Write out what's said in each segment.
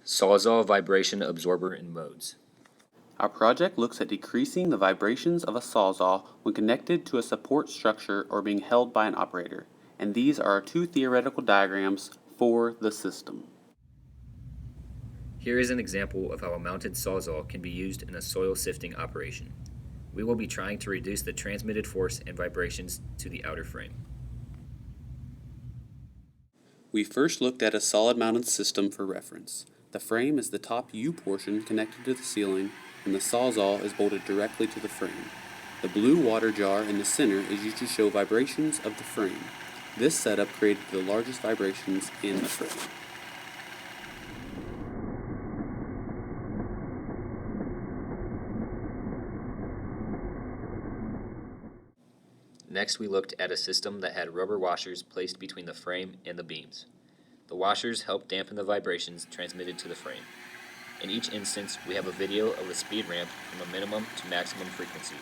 Sawzall vibration absorber and modes. Our project looks at decreasing the vibrations of a Sawzall when connected to a support structure or being held by an operator, and these are our two theoretical diagrams for the system. Here is an example of how a mounted Sawzall can be used in a soil sifting operation. We will be trying to reduce the transmitted force and vibrations to the outer frame. We first looked at a solid mounted system for reference. The frame is the top U portion connected to the ceiling, and the Sawzall is bolted directly to the frame. The blue water jar in the center is used to show vibrations of the frame. This setup created the largest vibrations in the frame. Next, we looked at a system that had rubber washers placed between the frame and the beams. The washers help dampen the vibrations transmitted to the frame. In each instance, we have a video of the speed ramp from a minimum to maximum frequency,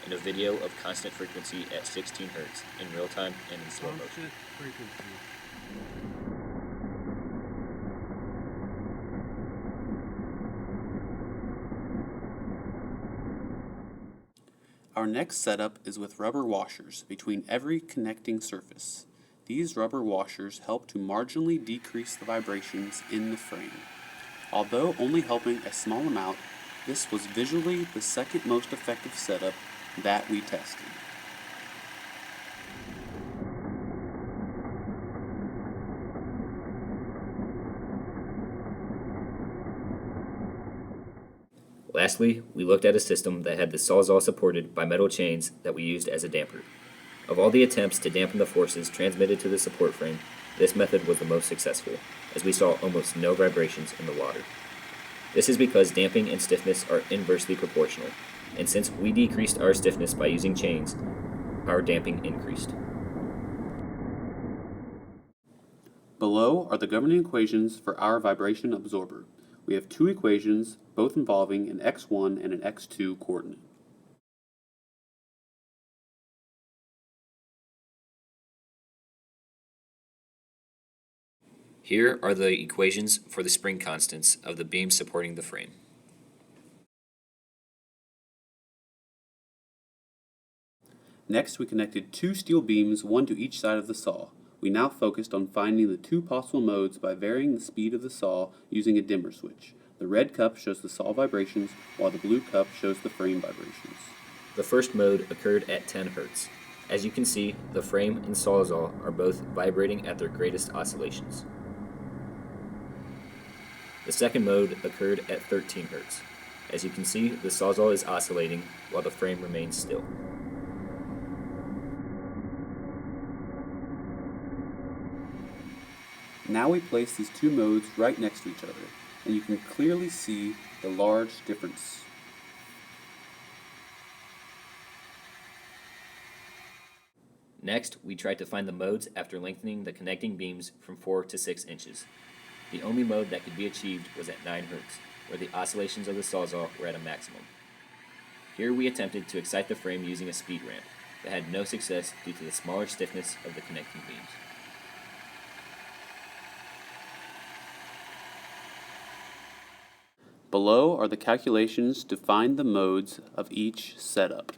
and a video of constant frequency at 16 Hz in real time and in slow motion. Our next setup is with rubber washers between every connecting surface. These rubber washers help to marginally decrease the vibrations in the frame. Although only helping a small amount, this was visually the second most effective setup that we tested. Lastly, we looked at a system that had the Sawzall supported by metal chains that we used as a damper. Of all the attempts to dampen the forces transmitted to the support frame, this method was the most successful, as we saw almost no vibrations in the water. This is because damping and stiffness are inversely proportional, and since we decreased our stiffness by using chains, our damping increased. Below are the governing equations for our vibration absorber. We have two equations, both involving an x1 and an x2 coordinate. Here are the equations for the spring constants of the beams supporting the frame. Next, we connected two steel beams, one to each side of the saw. We now focused on finding the two possible modes by varying the speed of the saw using a dimmer switch. The red cup shows the saw vibrations, while the blue cup shows the frame vibrations. The first mode occurred at 10 Hz. As you can see, the frame and Sawzall are both vibrating at their greatest oscillations. The second mode occurred at 13 Hz. As you can see, the Sawzall is oscillating while the frame remains still. Now we place these two modes right next to each other, and you can clearly see the large difference. Next, we tried to find the modes after lengthening the connecting beams from 4 to 6 inches. The only mode that could be achieved was at 9 Hz, where the oscillations of the Sawzall were at a maximum. Here we attempted to excite the frame using a speed ramp, but had no success due to the smaller stiffness of the connecting beams. Below are the calculations to find the modes of each setup.